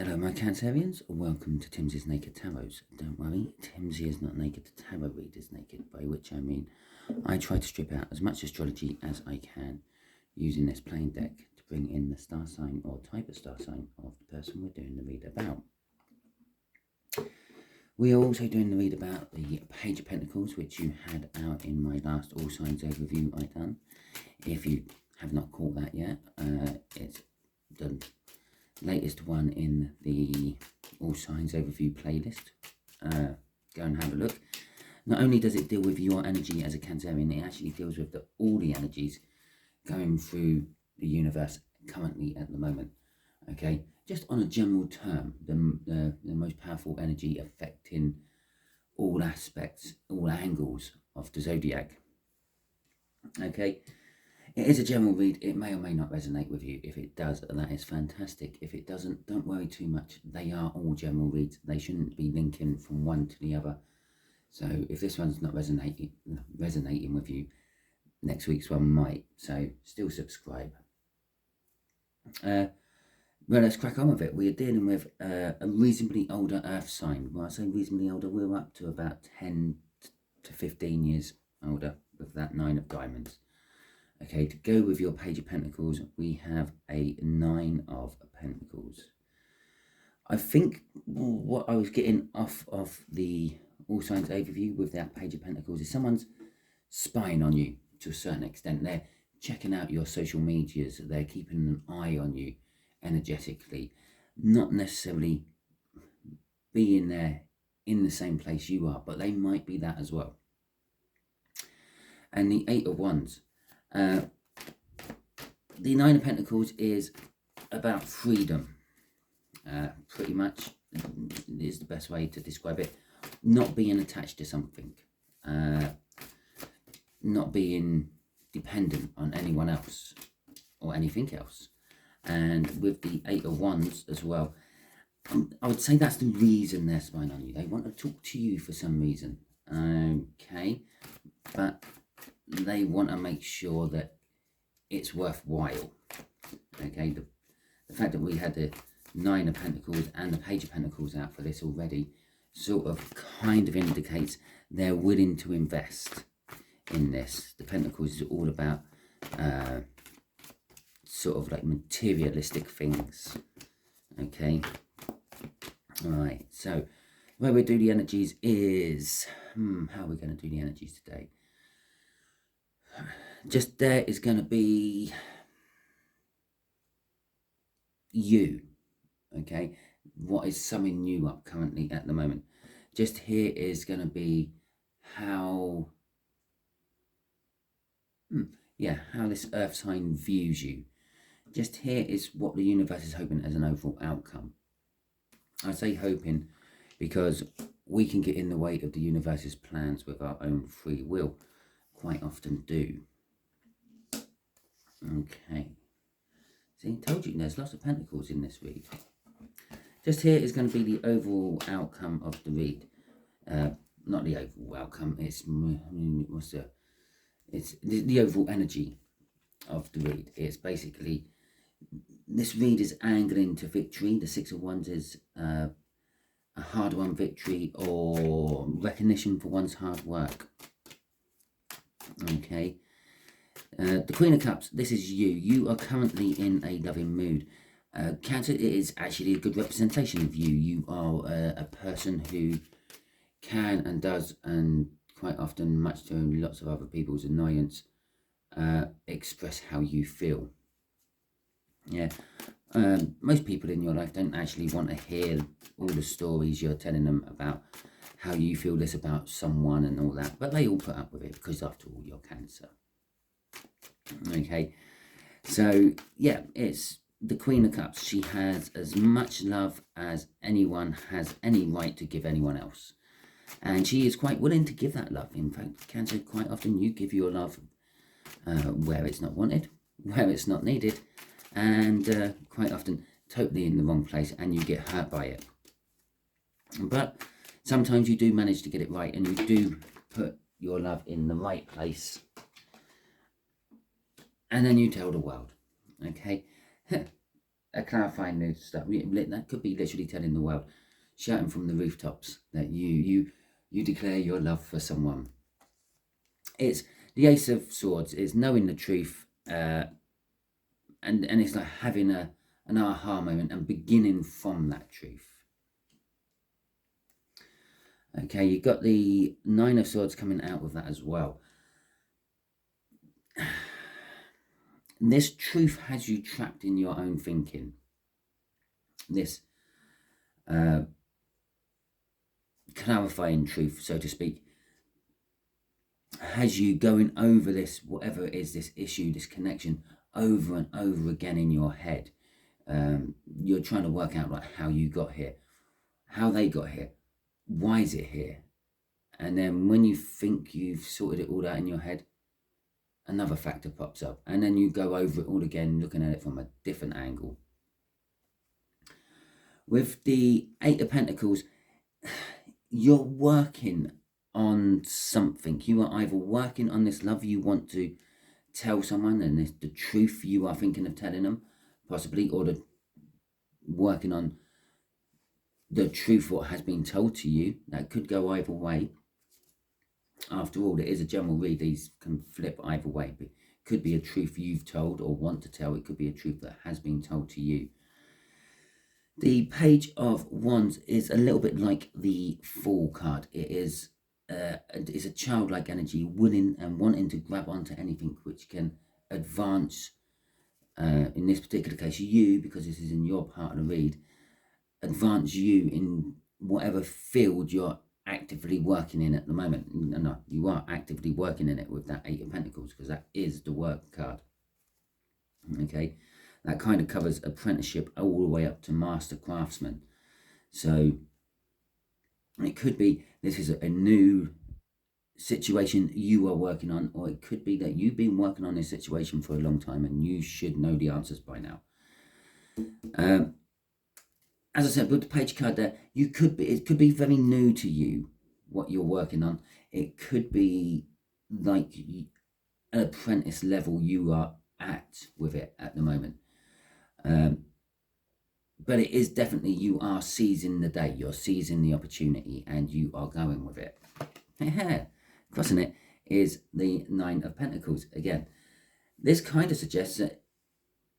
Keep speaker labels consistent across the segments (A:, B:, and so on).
A: Hello my Cancerians, welcome to Timsy's Naked Tarot. Don't worry, Timsy is not naked, the tarot read is naked, by which I mean I try to strip out as much astrology as I can using this plain deck to bring in the star sign or type of star sign of the person we're doing the read about. We are also doing the read about the Page of Pentacles, which you had out in my last All Signs overview I done. If you have not caught that yet, it's the latest one in the All Signs overview playlist. Go and have a look. Not only does it deal with your energy as a Cancerian, it actually deals with all the energies going through the universe currently at the moment. Okay, just on a general term, the most powerful energy affecting all aspects, all angles of the zodiac. Okay, it is a general read. It may or may not resonate with you. If it does, that is fantastic. If it doesn't, don't worry too much. They are all general reads. They shouldn't be linking from one to the other. So if this one's not resonating with you, next week's one might. So still subscribe. Well, let's crack on with it. We are dealing with a reasonably older earth sign. When I say reasonably older, we're up to about 10 to 15 years older with that 9 of diamonds. Okay, to go with your Page of Pentacles, we have a 9 of Pentacles. I think what I was getting off of the All Signs overview with that Page of Pentacles is someone's spying on you to a certain extent. They're checking out your social medias. They're keeping an eye on you energetically, not necessarily being there in the same place you are, but they might be that as well. And the 8 of Wands. The 9 of Pentacles is about freedom, pretty much is the best way to describe it. Not being attached to something, not being dependent on anyone else or anything else. And with the 8 of Wands as well, I would say that's the reason they're spying on you. They want to talk to you for some reason, okay? But they want to make sure that it's worthwhile, okay? The fact that we had the 9 of Pentacles and the Page of Pentacles out for this already sort of kind of indicates they're willing to invest in this. The Pentacles is all about sort of like materialistic things, okay? All right, so the way we do the energies is, how are we going to do the energies today? Just there is going to be you, okay? What is summing you up currently at the moment? Just here is going to be how, how this earth sign views you. Just here is what the universe is hoping as an overall outcome. I say hoping because we can get in the way of the universe's plans with our own free will. Quite often do. Okay. See, told you there's lots of Pentacles in this read. Just here is going to be the overall outcome of the read. Not the overall outcome. It's the overall energy of the read. It's basically, this read is angling to victory. The 6 of Wands is a hard-won victory or recognition for one's hard work. Okay. The Queen of Cups, this is you. You are currently in a loving mood. Cancer, it is actually a good representation of you. You are a person who can and does, and quite often, much to lots of other people's annoyance, express how you feel. Yeah, most people in your life don't actually want to hear all the stories you're telling them about how you feel this about someone and all that, but they all put up with it because after all, you're Cancer. Okay, so yeah, it's the Queen of Cups. She has as much love as anyone has any right to give anyone else, and she is quite willing to give that love. In fact, Cancer, quite often you give your love where it's not wanted, where it's not needed, and quite often totally in the wrong place, and you get hurt by it. But sometimes you do manage to get it right, and you do put your love in the right place, and then you tell the world, okay? a clarifying new stuff. That could be literally telling the world, shouting from the rooftops that you declare your love for someone. It's the Ace of Swords. It's knowing the truth, and it's like having an aha moment and beginning from that truth. Okay, you've got the Nine of Swords coming out with that as well. This truth has you trapped in your own thinking. This clarifying truth, so to speak, has you going over this, whatever it is, this issue, this connection, over and over again in your head. You're trying to work out like how you got here, how they got here, why is it here? And then when you think you've sorted it all out in your head, another factor pops up, and then you go over it all again, looking at it from a different angle. With the Eight of Pentacles, you're working on something. You are either working on this love you want to tell someone, and this, the truth you are thinking of telling them, possibly, or working on the truth what has been told to you. That could go either way. After all, it is a general read. These can flip either way. But it could be a truth you've told or want to tell. It could be a truth that has been told to you. The Page of Wands is a little bit like the Fool card. It is it's a childlike energy, willing and wanting to grab onto anything which can advance, in this particular case, you, because this is in your part of the read, advance you in whatever field you're actively working in at the moment. No, you are actively working in it with that Eight of Pentacles, because that is the work card. Okay, that kind of covers apprenticeship all the way up to master craftsman. So it could be this is a new situation you are working on, or it could be that you've been working on this situation for a long time and you should know the answers by now. As I said, with the Page card there, it could be very new to you what you're working on. It could be like an apprentice level you are at with it at the moment. But it is definitely, you are seizing the day, you're seizing the opportunity, and you are going with it. Crossing it is the Nine of Pentacles. Again, this kind of suggests that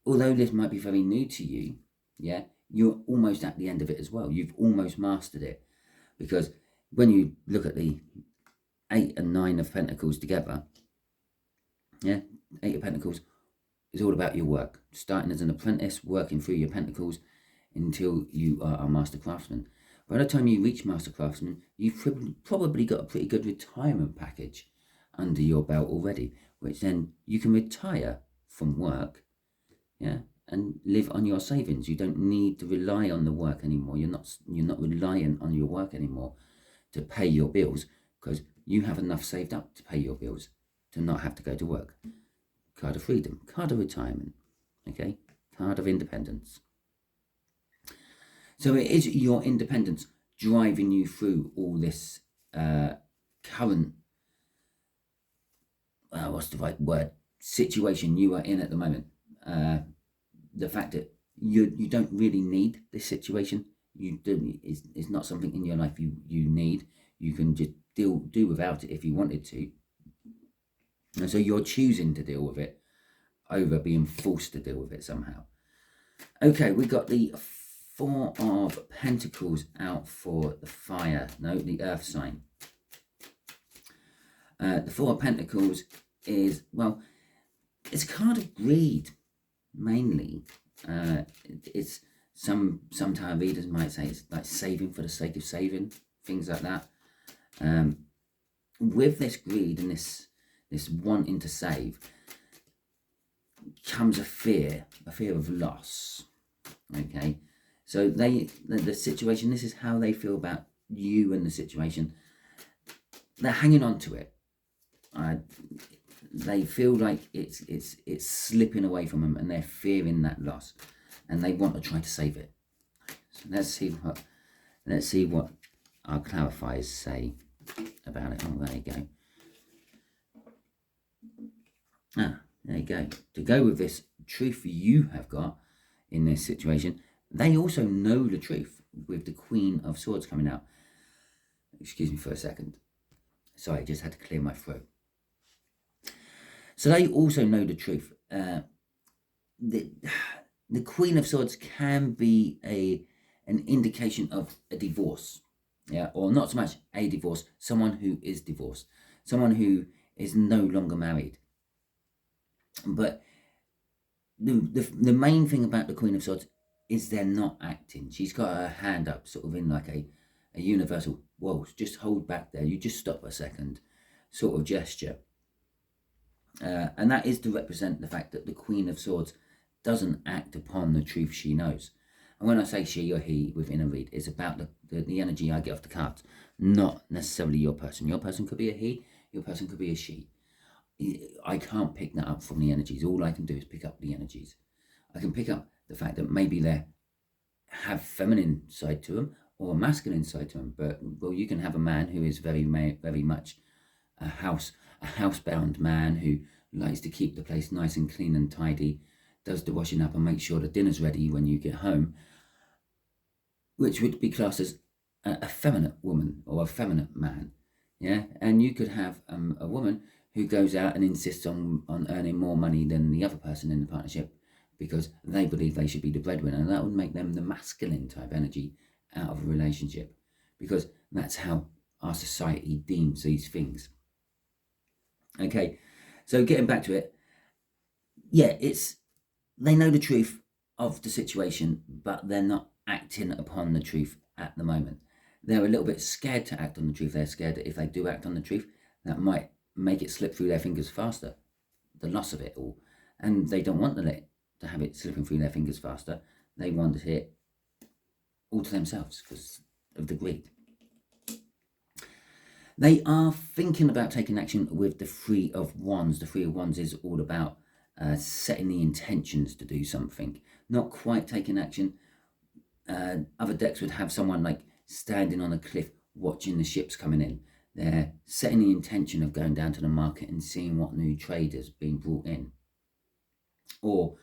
A: although this might be very new to you, yeah, you're almost at the end of it as well. You've almost mastered it. Because when you look at the Eight and Nine of Pentacles together, yeah, Eight of Pentacles is all about your work. Starting as an apprentice, working through your pentacles until you are a master craftsman. By the time you reach master craftsman, you've probably got a pretty good retirement package under your belt already, which then you can retire from work, yeah, and live on your savings. You don't need to rely on the work anymore. You're not reliant on your work anymore to pay your bills, because you have enough saved up to pay your bills to not have to go to work. Card of freedom, card of retirement, okay, card of independence. So it is your independence driving you through all this current, what's the right word, situation you are in at the moment. The fact that you don't really need this situation. It's not something in your life you need. You can just do without it if you wanted to. And so you're choosing to deal with it over being forced to deal with it somehow. Okay, we got the Four of Pentacles out for the fire. No, the earth sign. The Four of Pentacles is, well, it's a card of greed, mainly. It's some tarot readers might say it's like saving for the sake of saving, things like that. With this greed and this wanting to save comes a fear of loss. Okay, so the situation, this is how they feel about you and the situation. They're hanging on to it. They feel like it's slipping away from them, and they're fearing that loss, and they want to try to save it. So let's see what our clarifiers say about it. Oh, there you go. There you go. To go with this truth you have got in this situation. They also know the truth, with the Queen of Swords coming out. Excuse me for a second. Sorry, I just had to clear my throat. So they also know the truth. The Queen of Swords can be an indication of a divorce, yeah, or not so much a divorce, someone who is divorced, someone who is no longer married. But the main thing about the Queen of Swords is they're not acting. She's got her hand up, sort of in like a universal, whoa, just hold back there, you just stop a second sort of gesture. And that is to represent the fact that the Queen of Swords doesn't act upon the truth she knows. And when I say she or he within a read, it's about the energy I get off the cards, not necessarily your person. Your person could be a he, your person could be a she. I can't pick that up from the energies. All I can do is pick up the energies. I can pick up the fact that maybe they have feminine side to them or a masculine side to them. But well, you can have a man who is very much a housebound man who likes to keep the place nice and clean and tidy, does the washing up and makes sure the dinner's ready when you get home, which would be classed as a effeminate woman or a feminine man. Yeah, and you could have a woman who goes out and insists on earning more money than the other person in the partnership because they believe they should be the breadwinner, and that would make them the masculine type energy out of a relationship, because that's how our society deems these things. Okay, so getting back to it, yeah, they know the truth of the situation, but they're not acting upon the truth at the moment. They're a little bit scared to act on the truth. They're scared that if they do act on the truth, that might make it slip through their fingers faster, the loss of it all. And they don't want to have it slipping through their fingers faster. They want it all to themselves because of the greed. They are thinking about taking action with the Three of Wands. The Three of Wands is all about setting the intentions to do something, not quite taking action. Other decks would have someone like standing on a cliff watching the ships coming in. They're setting the intention of going down to the market and seeing what new trade has been brought in. Or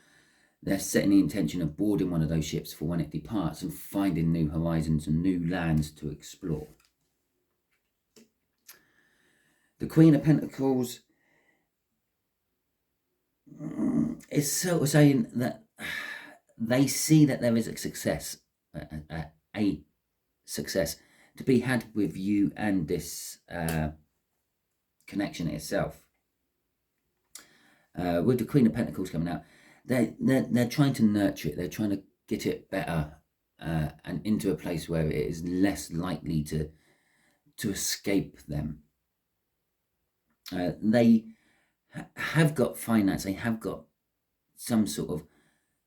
A: they're setting the intention of boarding one of those ships for when it departs and finding new horizons and new lands to explore. The Queen of Pentacles is sort of saying that they see that there is a success, a success to be had with you and this connection itself. With the Queen of Pentacles coming out, they're trying to nurture it. They're trying to get it better and into a place where it is less likely to escape them. They have got finance. They have got some sort of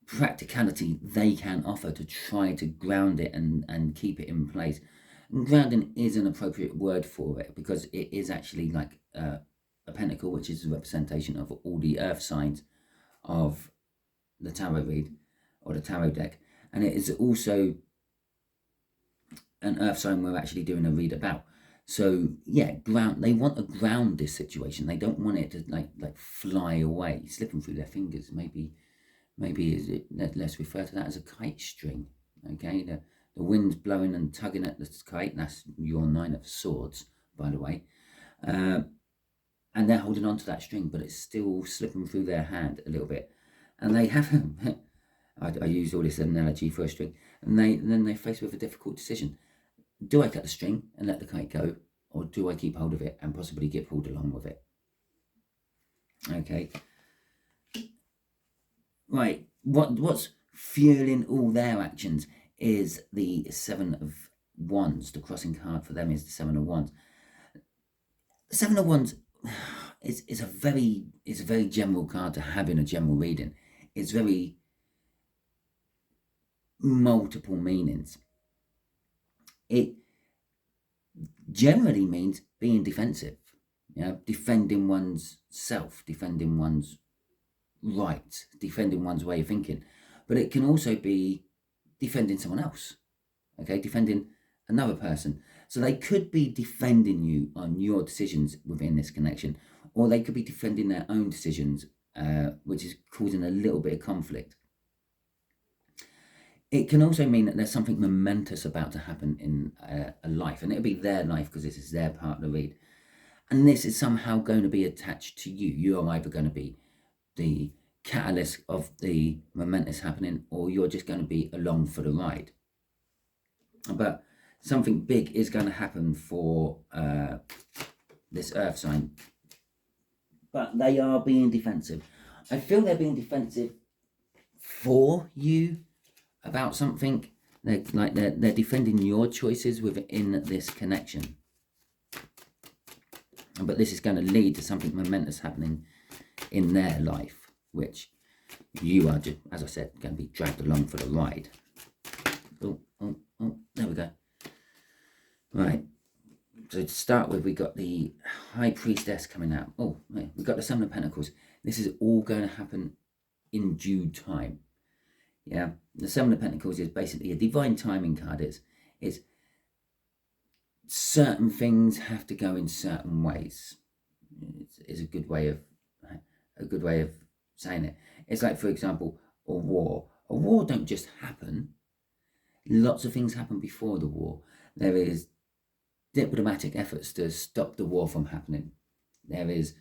A: practicality they can offer to try to ground it and keep it in place. And grounding is an appropriate word for it, because it is actually like a pentacle, which is a representation of all the earth signs of the tarot read or the tarot deck, and it is also an earth sign we're actually doing a read about. So yeah, they want to ground this situation. They don't want it to like fly away, slipping through their fingers. Maybe let's refer to that as a kite string. Okay, the wind's blowing and tugging at the kite. That's your Nine of Swords, by the way. And they're holding on to that string, but it's still slipping through their hand a little bit. And they have, I use all this analogy for a string, and then they're faced with a difficult decision. Do I cut the string and let the kite go, or do I keep hold of it and possibly get pulled along with it? Okay. Right, what's fueling all their actions is the Seven of Wands. The crossing card for them is the Seven of Wands. The Seven of Wands is a very general card to have in a general reading. It's very multiple meanings. It generally means being defensive, defending one's self, defending one's rights, defending one's way of thinking. But it can also be defending someone else, okay, defending another person. So they could be defending you on your decisions within this connection, or they could be defending their own decisions, which is causing a little bit of conflict. it can also mean that there's something momentous about to happen in a life, and it'll be their life because this is their part of the read. And this is somehow going to be attached to you. You're either going to be the catalyst of the momentous happening, or you're just going to be along for the ride. But something big is going to happen for this earth sign. But they are being defensive. I feel they're being defensive for you about something. They're defending your choices within this connection. But this is going to lead to something momentous happening in their life, which you are, just, as I said, going to be dragged along for the ride. Oh, there we go. Right. So to start with, we got the High Priestess coming out. Oh, right. We got the Seven of Pentacles. This is all going to happen in due time. Yeah. The Seven of Pentacles is basically a divine timing card. It's certain things have to go in certain ways. It's a good way of saying it. It's like, for example, a war. A war don't just happen. Lots of things happen before the war. There is diplomatic efforts to stop the war from happening. There is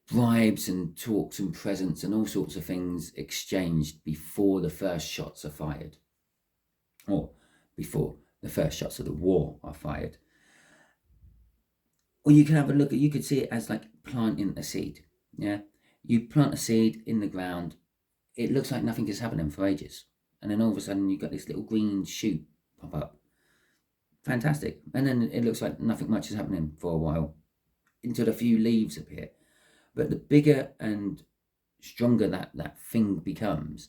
A: bribes and talks and presents and all sorts of things exchanged before the first shots are fired, or before the first shots of the war are fired. Or you can have a look at, you could see it as like planting a seed. Yeah, you plant a seed in the ground, it looks like nothing is happening for ages, and then all of a sudden you've got this little green shoot pop up. Fantastic. And then it looks like nothing much is happening for a while until a few leaves appear. But the bigger and stronger that thing becomes,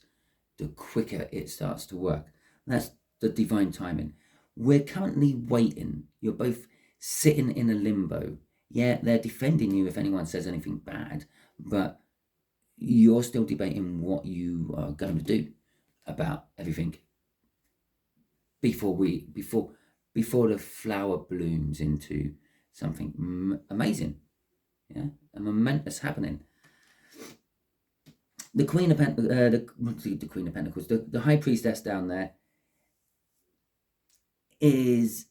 A: the quicker it starts to work. That's the divine timing. We're currently waiting. You're both sitting in a limbo. Yeah, they're defending you if anyone says anything bad, but you're still debating what you are going to do about everything before the flower blooms into something amazing. Yeah, a momentous happening. The Queen of the Queen of Pentacles, the High Priestess down there is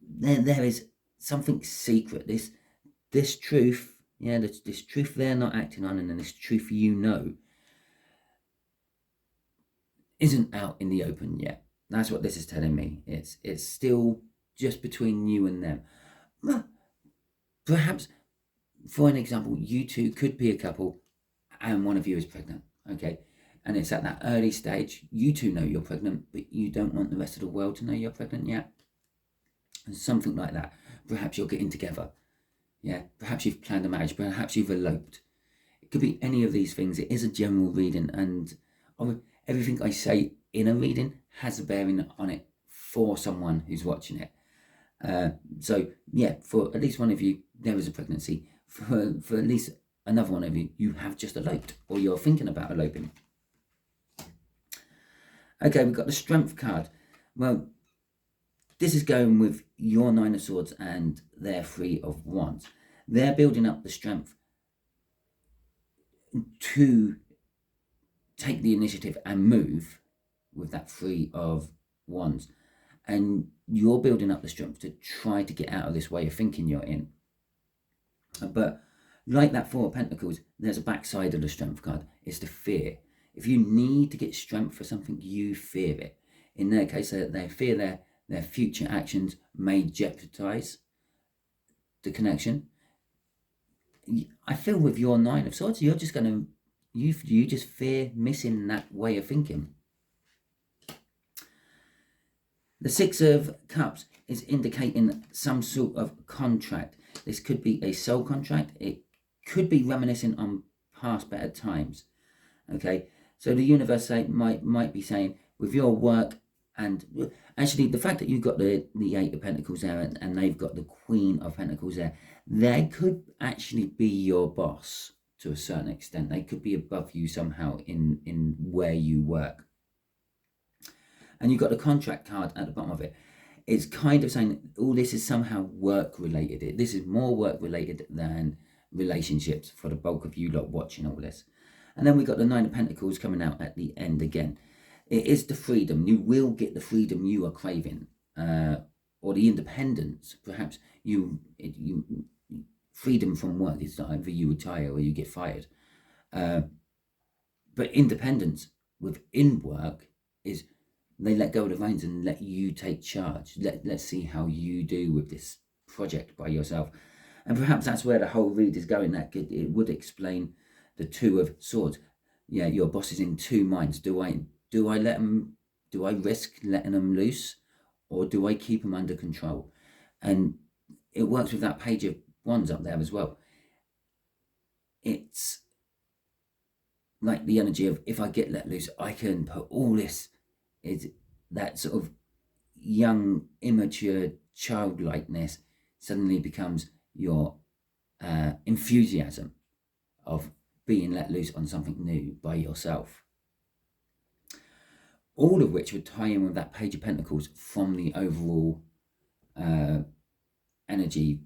A: there is something secret. This truth, yeah, this truth they're not acting on, and then this truth you know isn't out in the open yet. That's what this is telling me. It's still just between you and them. Perhaps, for an example, you two could be a couple and one of you is pregnant, okay? And it's at that early stage. You two know you're pregnant, but you don't want the rest of the world to know you're pregnant yet. And something like that. Perhaps you're getting together. Yeah, perhaps you've planned a marriage. Perhaps you've eloped. It could be any of these things. It is a general reading, and everything I say in a reading has a bearing on it for someone who's watching it. So yeah, for at least one of you, there is a pregnancy. For at least another one of you, you have just eloped, or you're thinking about eloping. Okay, we've got the Strength card. Well, this is going with your Nine of Swords and their Three of Wands. They're building up the strength to take the initiative and move with that Three of Wands. And you're building up the strength to try to get out of this way of thinking you're in. But like that Four of Pentacles, there's a backside of the Strength card. It's the fear. If you need to get strength for something, you fear it. In their case, they fear their future actions may jeopardize the connection. I feel with your Nine of Swords, you're just going to, you just fear missing that way of thinking. The Six of Cups is indicating some sort of contract. This could be a soul contract. It could be reminiscing on past better times. Okay, so the universe might be saying, with your work, and actually the fact that you've got the Eight of Pentacles there and they've got the Queen of Pentacles there, they could actually be your boss to a certain extent. They could be above you somehow in where you work. And you've got the contract card at the bottom of it. It's kind of saying all this is somehow work related. This is more work related than relationships for the bulk of you lot watching all this. And then we got the Nine of Pentacles coming out at the end again. It is the freedom. You will get the freedom you are craving, or the independence. Perhaps you freedom from work. It's not either you retire or you get fired. But independence within work is they let go of the reins and let you take charge. Let's see how you do with this project by yourself. And perhaps that's where the whole read is going. It would explain the Two of Swords. Yeah, your boss is in two minds. Do I let them? Do I risk letting them loose, or do I keep them under control? And it works with that Page of Wands up there as well. It's like the energy of, if I get let loose, I can put all this, is that sort of young, immature childlikeness suddenly becomes your enthusiasm of being let loose on something new by yourself. All of which would tie in with that Page of Pentacles from the overall energy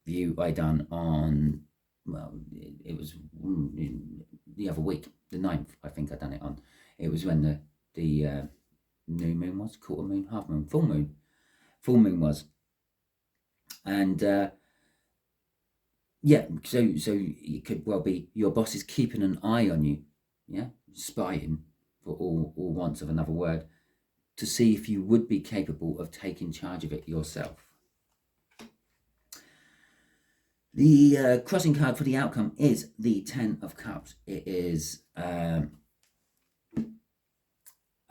A: view I done on, well, it was the other week, the 9th, I think I done it on. It was when the new moon was, quarter moon, half moon, full moon was. And yeah, so it could well be your boss is keeping an eye on you, yeah, spying, for all wants of another word, to see if you would be capable of taking charge of it yourself. The crossing card for the outcome is the Ten of Cups. It is a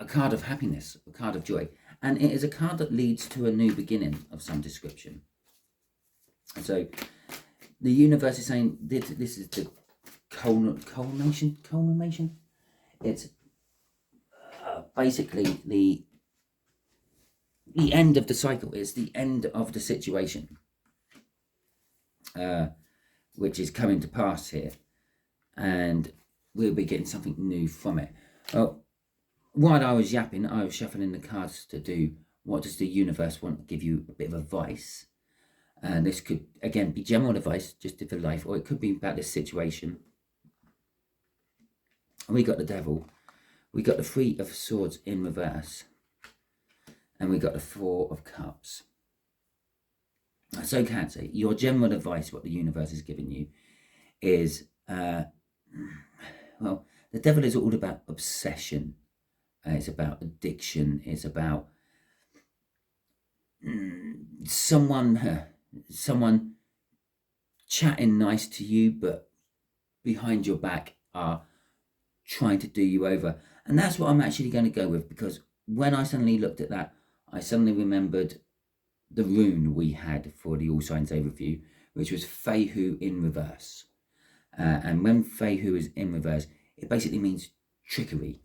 A: card of happiness, a card of joy, and it is a card that leads to a new beginning of some description. And so the universe is saying this is the culmination. It's basically the end of the cycle. It's the end of the situation, which is coming to pass here, and we'll be getting something new from it. Well, while I was yapping, I was shuffling the cards to do, what does the universe want to give you a bit of advice? And this could, again, be general advice, just for life, or it could be about this situation. And we got the Devil. We got the Three of Swords in reverse. And we got the Four of Cups. So Cancer, your general advice, what the universe is giving you, is, well, the Devil is all about obsession. It's about addiction. It's about someone chatting nice to you, but behind your back are trying to do you over. And that's what I'm actually going to go with, because when I suddenly looked at that, I suddenly remembered the rune we had for the All Signs overview, which was Fehu in reverse. And when Fehu is in reverse, it basically means trickery.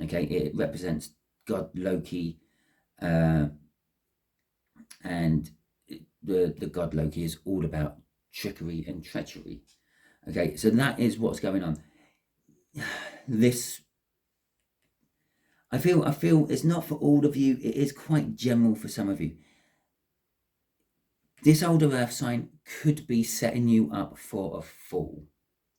A: Okay, it represents God Loki, and the god Loki is all about trickery and treachery. Okay, so that is what's going on. This, I feel it's not for all of you. It is quite general for some of you. This older earth sign could be setting you up for a fall.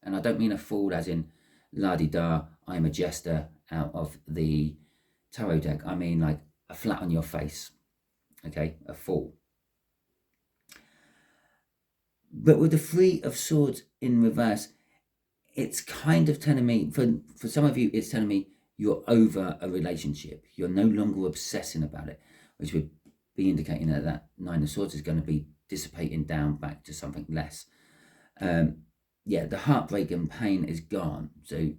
A: And I don't mean a fall as in la-di-da, I'm a jester out of the tarot deck. I mean like a flat on your face. Okay, a fall. But with the Three of Swords in reverse, it's kind of telling me, for some of you, it's telling me you're over a relationship. You're no longer obsessing about it, which would be indicating that Nine of Swords is going to be dissipating down back to something less. Yeah, the heartbreak and pain is gone. So,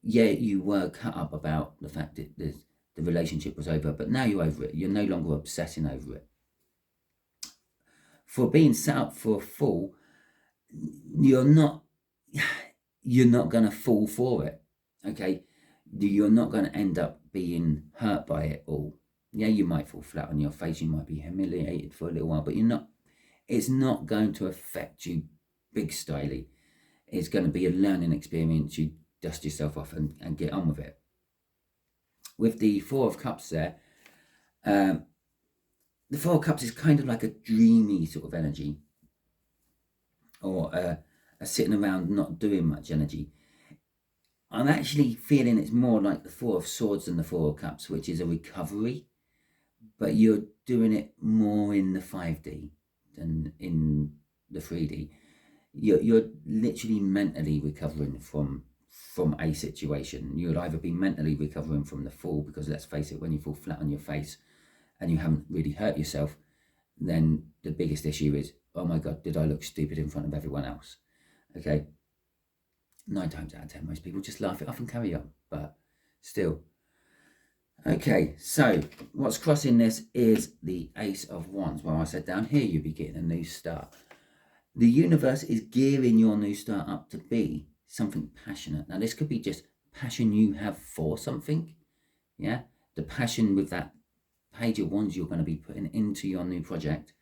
A: yeah, you were cut up about the fact that the relationship was over, but now you're over it. You're no longer obsessing over it. For being set up for a fall, you're not going to fall for it. Okay, you're not going to end up being hurt by it all. Yeah, you might fall flat on your face, you might be humiliated for a little while, but it's not going to affect you big styly. It's going to be a learning experience. You dust yourself off and get on with it. With the Four of Cups there, the Four of Cups is kind of like a dreamy sort of energy, or a sitting around not doing much energy. I'm actually feeling it's more like the Four of Swords than the Four of Cups, which is a recovery, but you're doing it more in the 5D than in the 3D. You're literally mentally recovering from a situation. You would either be mentally recovering from the fall, because let's face it, when you fall flat on your face and you haven't really hurt yourself, then the biggest issue is, oh my God, did I look stupid in front of everyone else? Okay. 9 times out of 10, most people just laugh it off and carry on, but still. Okay, so what's crossing this is the Ace of Wands. Well, I said down here you'll be getting a new start. The universe is gearing your new start up to be something passionate. Now, this could be just passion you have for something. Yeah, the passion with that Page of Wands you're going to be putting into your new project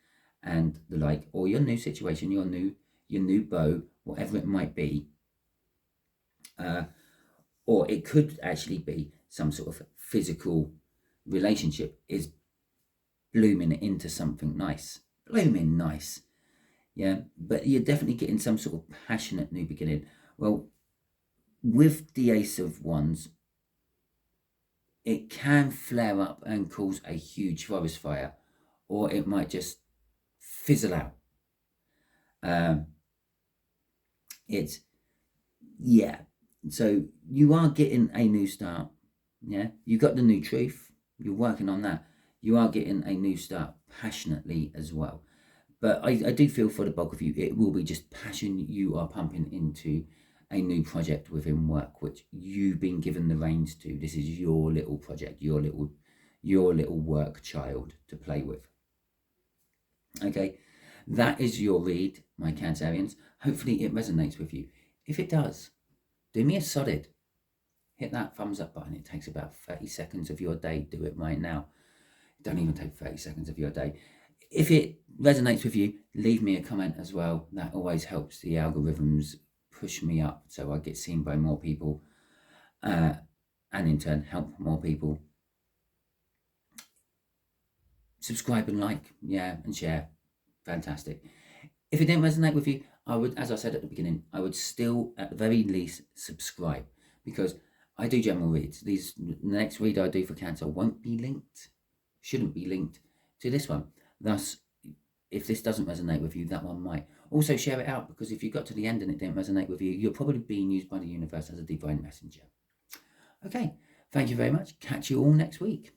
A: and the like, or your new situation, your new bow, whatever it might be. Or it could actually be some sort of physical relationship is blooming into something nice. Blooming nice. Yeah, but you're definitely getting some sort of passionate new beginning. Well, with the Ace of Wands, it can flare up and cause a huge forest fire, or it might just fizzle out. So you are getting a new start. Yeah, you got the new truth. You're working on that. You are getting a new start passionately as well. But I do feel for the bulk of you, it will be just passion you are pumping into a new project within work, which you've been given the reins to. This is your little project, your little work child to play with. Okay, that is your read, my Cancerians. Hopefully it resonates with you. If it does, do me a solid. Hit that thumbs up button. It takes about 30 seconds of your day. Do it right now. It don't even take 30 seconds of your day. If it resonates with you, leave me a comment as well. That always helps the algorithms push me up so I get seen by more people, and in turn help more people. Subscribe and like, yeah, and share. Fantastic. If it didn't resonate with you, I would, as I said at the beginning, I would still at the very least subscribe, because I do general reads. The next read I do for Cancer won't be linked, shouldn't be linked to this one. Thus, if this doesn't resonate with you, that one might. Also share it out, because if you got to the end and it didn't resonate with you, you're probably being used by the universe as a divine messenger. Okay, thank you very much. Catch you all next week.